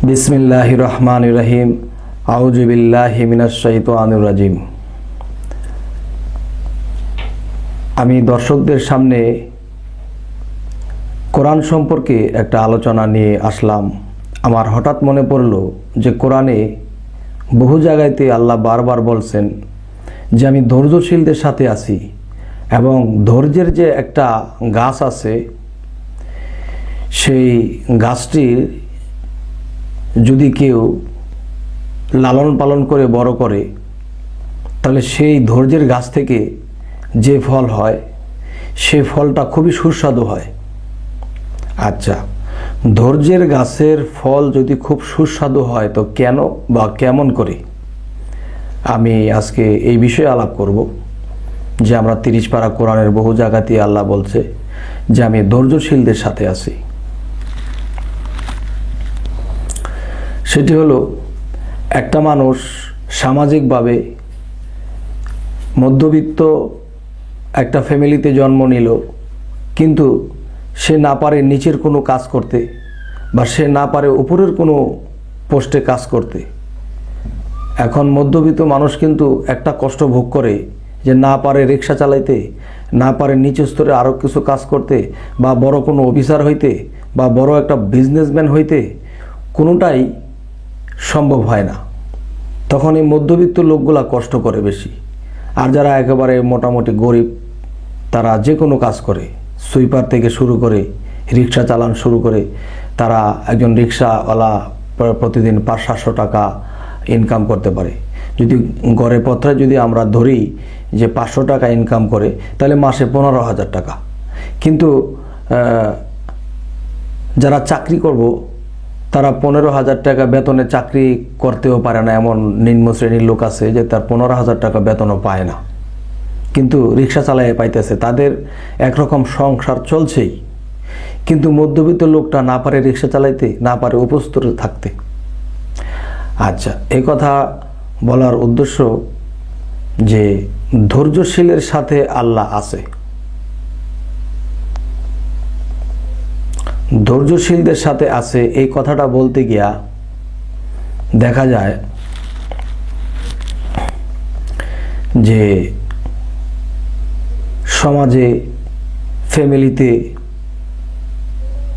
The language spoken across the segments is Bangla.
বিসমিল্লাহির রহমানির রহিম। আউযু বিল্লাহি মিনাশ শাইতানির রাজিম। আমি দর্শকদের সামনে কোরআন সম্পর্কে একটা আলোচনা নিয়ে আসলাম। আমার হঠাৎ মনে পড়ল যে কোরআনে বহু জায়গাতে আল্লাহ বারবার বলছেন যে আমি ধৈর্যশীলদের সাথে আছি, এবং ধৈর্যের যে একটা গাছ আছে, সেই গাছটির যদি কেউ লালন পালন করে বড় করে, তাহলে সেই ধৈর্যের গাছ থেকে যে ফল হয় সে ফলটা খুবই সুস্বাদু হয়। আচ্ছা, ধৈর্যের গাছের ফল যদি খুব সুস্বাদু হয় তো কেন বা কেমন করে, আমি আজকে এই বিষয়ে আলাপ করব। যে আমরা 30 পারা কোরআনের বহু জায়গাতেই আল্লাহ বলছে যে আমি ধৈর্যশীলদের সাথে আছি। সেটি হলো, একটা মানুষ সামাজিকভাবে মধ্যবিত্ত একটা ফ্যামিলিতে জন্ম নিল, কিন্তু সে না পারে নিচের কোনো কাজ করতে, বা সে না পারে উপরের কোনো পোস্টে কাজ করতে। এখন মধ্যবিত্ত মানুষ কিন্তু একটা কষ্ট ভোগ করে যে না পারে রিক্সা চালাইতে, না পারে নিচু স্তরে আরও কিছু কাজ করতে, বা বড় কোনো অফিসার হইতে, বা বড় একটা বিজনেসম্যান হইতে, কোনোটাই সম্ভব হয় না। তখন এই মধ্যবিত্ত লোকগুলা কষ্ট করে বেশি। আর যারা একেবারে মোটামুটি গরিব, তারা যে কোনো কাজ করে, সুইপার থেকে শুরু করে রিক্সা চালান শুরু করে, তারা একজন রিক্সাওয়ালা প্রতিদিন 500-700 টাকা ইনকাম করতে পারে। যদি গড়ে পত্রে যদি আমরা ধরি যে 500 টাকা ইনকাম করে, তাহলে মাসে 15,000 টাকা। কিন্তু যারা চাকরি করব, তারা 15,000 টাকা বেতনে চাকরি করতেও পারে না। এমন নিম্ন শ্রেণীর লোক আছে যে তার 15,000 টাকা বেতনও পায় না, কিন্তু রিক্সা চালায় পাইতেছে, তাদের একরকম সংসার চলছেই। কিন্তু মধ্যবিত্ত লোকটা না পারে রিক্সা চালাইতে, না পারে উপস্তরে থাকতে। আচ্ছা, এই কথা বলার উদ্দেশ্য যে ধৈর্যশীলের সাথে আল্লাহ আছে। ধৈর্যশীলদের সাথে আছে এই কথাটা বলতে গিয়া দেখা যায় যে সমাজে, ফ্যামিলিতে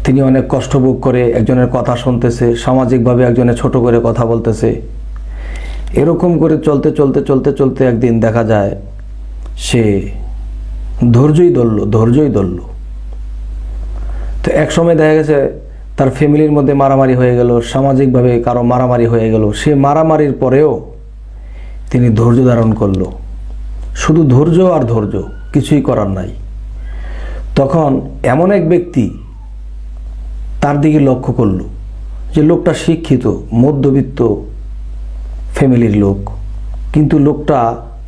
তিনি অনেক কষ্ট ভোগ করে একজনের কথা শুনতেছে, সামাজিকভাবে একজনের ছোট করে কথা বলতেছে। এরকম করে চলতে চলতে চলতে চলতে একদিন দেখা যায় সে ধৈর্যই ধরল। তো এক সময় দেখা গেছে তার ফ্যামিলির মধ্যে মারামারি হয়ে গেল, সামাজিকভাবে কারো মারামারি হয়ে গেল। সে মারামারির পরেও তিনি ধৈর্য ধারণ করলো। শুধু ধৈর্য আর ধৈর্য, কিছুই করার নাই। তখন এমন এক ব্যক্তি তার দিকে লক্ষ্য করলো যে লোকটা শিক্ষিত, মধ্যবিত্ত ফ্যামিলির লোক, কিন্তু লোকটা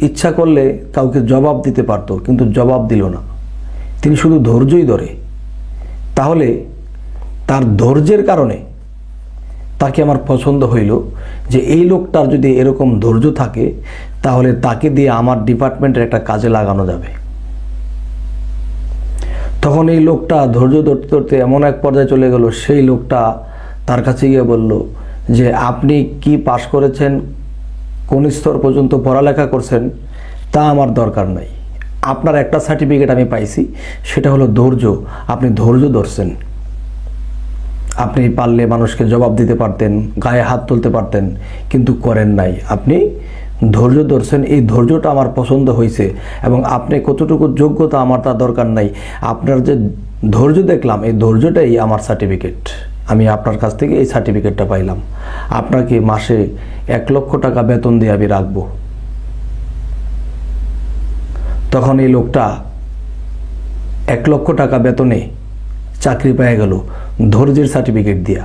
ইচ্ছা করলে কাউকে জবাব দিতে পারত, কিন্তু জবাব দিল না। তিনি শুধু ধৈর্যই ধরে। তাহলে তার ধৈর্যের কারণে তাকে আমার পছন্দ হইল যে এই লোকটার যদি এরকম ধৈর্য থাকে, তাহলে তাকে দিয়ে আমার ডিপার্টমেন্টের একটা কাজে লাগানো যাবে। তখন এই লোকটা ধৈর্য ধরতে ধরতে এমন এক পর্যায়ে চলে গেল, সেই লোকটা তার কাছে গিয়ে বলল যে আপনি কি পাশ করেছেন, কোন স্তর পর্যন্ত পড়ালেখা করছেন, তা আমার দরকার নাই। আপনার একটা সার্টিফিকেট আমি পাইছি, সেটা হলো ধৈর্য। আপনি ধৈর্য ধরছেন। আপনি পারলে মানুষকে জবাব দিতে পারতেন, গায়ে হাত তুলতে পারতেন, কিন্তু করেন নাই। আপনি ধৈর্য ধরছেন। এই ধৈর্যটা আমার পছন্দ হয়েছে, এবং আপনি কতটুকু যোগ্যতা আমার তা দরকার নাই। আপনার যে ধৈর্য দেখলাম, এই ধৈর্যটাই আমার সার্টিফিকেট। আমি আপনার কাছ থেকে এই সার্টিফিকেটটা পাইলাম। আপনাকে মাসে 1 লক্ষ টাকা বেতন দিয়ে আমি রাখবো। তখন এই লোকটা 1 লক্ষ টাকা বেতনে চাকরি পেয়ে গেল ধৈর্যের সার্টিফিকেট দিয়া।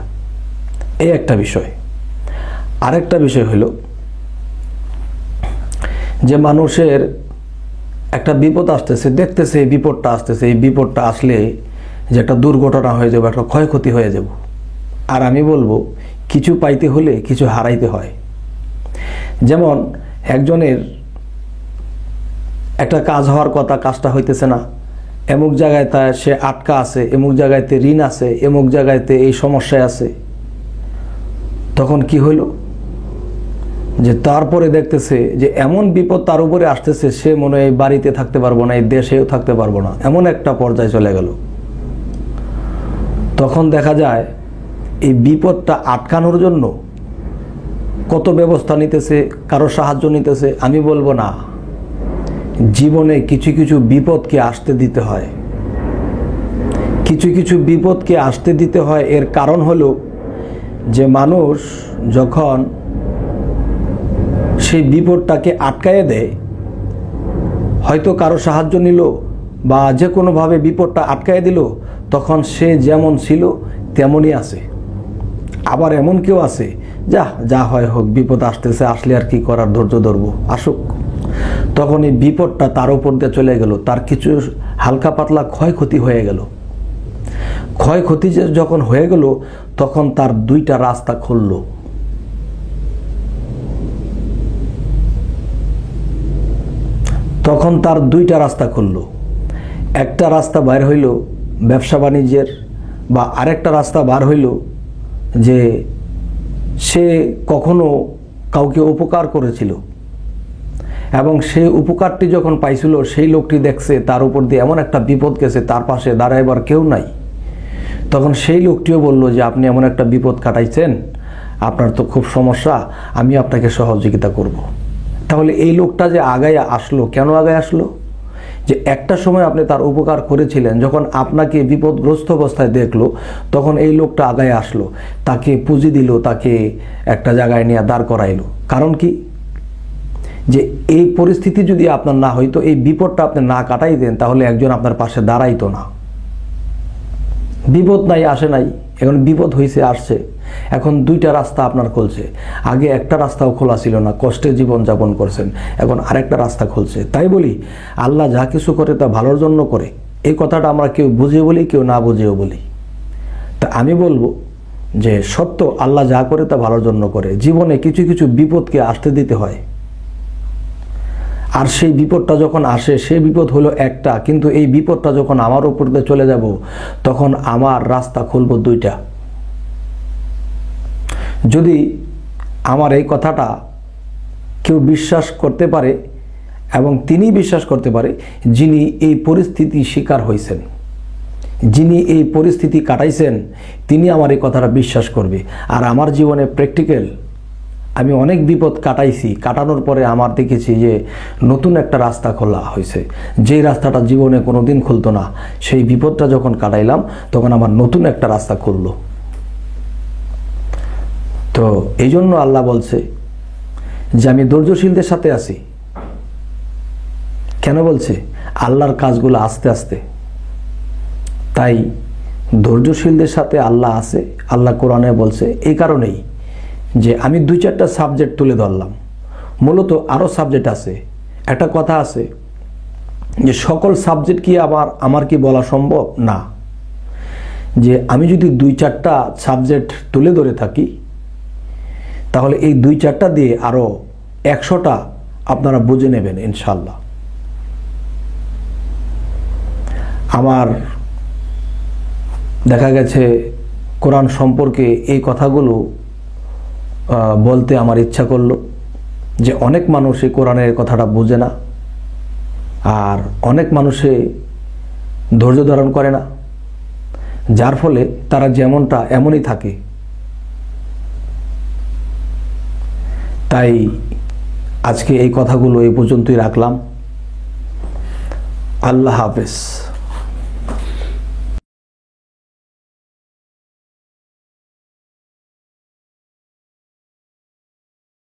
এই একটা বিষয়। আরেকটা বিষয় হলো যে মানুষের একটা বিপদ আসতেছে, দেখতেছে এই বিপদটা আসতেছে, এই বিপদটা আসলে যে একটা দুর্ঘটনা হয়ে যাবে, একটা ক্ষয়ক্ষতি হয়ে যাব। আর আমি বলবো, কিছু পাইতে হলে কিছু হারাইতে হয়। যেমন একজনের একটা কাজ হওয়ার কথা, কাজটা হইতেছে না, এমুক জায়গায় তা সে আটকা আছে, এমুক জায়গায়তে ঋণ আছে, এমুক জায়গায়তে এই সমস্যায় আছে। তখন কি হইল, যে তারপরে দেখতেছে যে এমন বিপদ তার উপরে আসতেছে, সে মনে হয় বাড়িতে থাকতে পারবো না, এই দেশেও থাকতে পারবো না, এমন একটা পর্যায়ে চলে গেল। তখন দেখা যায় এই বিপদটা আটকানোর জন্য কত ব্যবস্থা নিতেছে, কারো সাহায্য নিতেছে। আমি বলবো না, জীবনে কিছু কিছু বিপদকে আসতে দিতে হয়, কিছু কিছু বিপদকে আসতে দিতে হয়। এর কারণ হলো যে মানুষ যখন সেই বিপদটাকে আটকায়ে দেয়, হয়তো কারো সাহায্য নিল বা যে কোনোভাবে বিপদটা আটকায়ে দিল, তখন সে যেমন ছিল তেমনই আছে। আবার এমন কেউ আছে, যা হয় হোক, বিপদ আসতেছে, আসলে আর কি করার, ধৈর্য ধরবো, আসুক। তখন এই বিপদটা তার উপর দিয়ে চলে গেল, তার কিছু হালকা পাতলা ক্ষয়ক্ষতি হয়ে গেল। ক্ষয়ক্ষতি যখন হয়ে গেল, তখন তার দুইটা রাস্তা খুলল। তখন তার দুইটা রাস্তা খুলল। একটা রাস্তা বাইর হইল ব্যবসা বাণিজ্যের, বা আরেকটা রাস্তা বার হইল যে সে কখনো কাউকে উপকার করেছিল এবং সেই উপকারটি যখন পাইছিল, সেই লোকটি দেখছে তার উপর দিয়ে এমন একটা বিপদ গেছে, তার পাশে দাঁড়াইবার কেউ নাই। তখন সেই লোকটিও বলল যে আপনি এমন একটা বিপদ কাটাইছেন, আপনার তো খুব সমস্যা, আমি আপনাকে সহযোগিতা করব। তাহলে এই লোকটা যে আগায় আসলো, কেন আগায় আসলো? যে একটা সময় আপনি তার উপকার করেছিলেন, যখন আপনাকে বিপদগ্রস্ত অবস্থায় দেখলো, তখন এই লোকটা আগায় আসলো, তাকে পুঁজি দিল, তাকে একটা জায়গায় নিয়ে দাঁড় করাইলো। কারণ কি? যে এই পরিস্থিতি যদি আপনার না হইতো, এই বিপদটা আপনি না কাটাই দেন, তাহলে একজন আপনার পাশে দাঁড়াইতো না। বিপদ নাই, আসে নাই, এখন বিপদ হয়েছে, আসছে। এখন দুইটা রাস্তা আপনার খুলছে। আগে একটা রাস্তাও খোলা ছিল না, কষ্টে জীবন যাপন করছেন, এখন আরেকটা রাস্তা খুলছে। তাই বলি, আল্লাহ যা কিছু করে তা ভালোর জন্য করে। এই কথাটা আমরা কেউ বুঝে বলি, কেউ না বুঝেও বলি। তা আমি বলবো যে সত্য, আল্লাহ যা করে তা ভালোর জন্য করে। জীবনে কিছু কিছু বিপদকে আসতে দিতে হয়। আর সেই বিপদটা যখন আসে, সেই বিপদ হলো একটা, কিন্তু এই বিপদটা যখন আমার উপর দিয়ে চলে যাব, তখন আমার রাস্তা খুলব দুইটা। যদি আমার এই কথাটা কেউ বিশ্বাস করতে পারে, এবং তিনি বিশ্বাস করতে পারে যিনি এই পরিস্থিতি শিকার হয়েছেন, যিনি এই পরিস্থিতি কাটাইছেন, তিনি আমার এই কথাটা বিশ্বাস করবে। আর আমার জীবনে প্র্যাকটিক্যাল, আমি অনেক বিপদ কাটাইছি, কাটানোর পরে আমার দেখেছি যে নতুন একটা রাস্তা খোলা হয়েছে। যে রাস্তাটা জীবনে কোনোদিন খুলতো না, সেই বিপদটা যখন কাটাইলাম, তখন আমার নতুন একটা রাস্তা খুললো। তো এই জন্য আল্লাহ বলছে যে আমি ধৈর্যশীলদের সাথে আছি। কেন বলছে? আল্লাহর কাজগুলো আস্তে আস্তে। তাই ধৈর্যশীলদের সাথে আল্লাহ আছে, আল্লাহ কোরআনে বলছে। এই কারণেই যে আমি 2-4টা সাবজেক্ট তুলে ধরলাম, মূলত আরও সাবজেক্ট আছে। একটা কথা আছে যে সকল সাবজেক্ট কি আমার কি বলা সম্ভব না, যে আমি যদি 2-4টা সাবজেক্ট তুলে ধরে থাকি, তাহলে এই 2-4টা দিয়ে আরও 100টা আপনারা বুঝে নেবেন ইনশাল্লাহ। আমার দেখা গেছে কোরআন সম্পর্কে এই কথাগুলো বলতে আমার ইচ্ছা করলো, যে অনেক মানুষ এই কোরআনের কথাটা বোঝে না, আর অনেক মানুষে ধৈর্য ধারণ করে না, যার ফলে তারা যেমনটা এমনই থাকে। তাই আজকে এই কথাগুলো এই পর্যন্তই রাখলাম। আল্লাহ হাফেজ।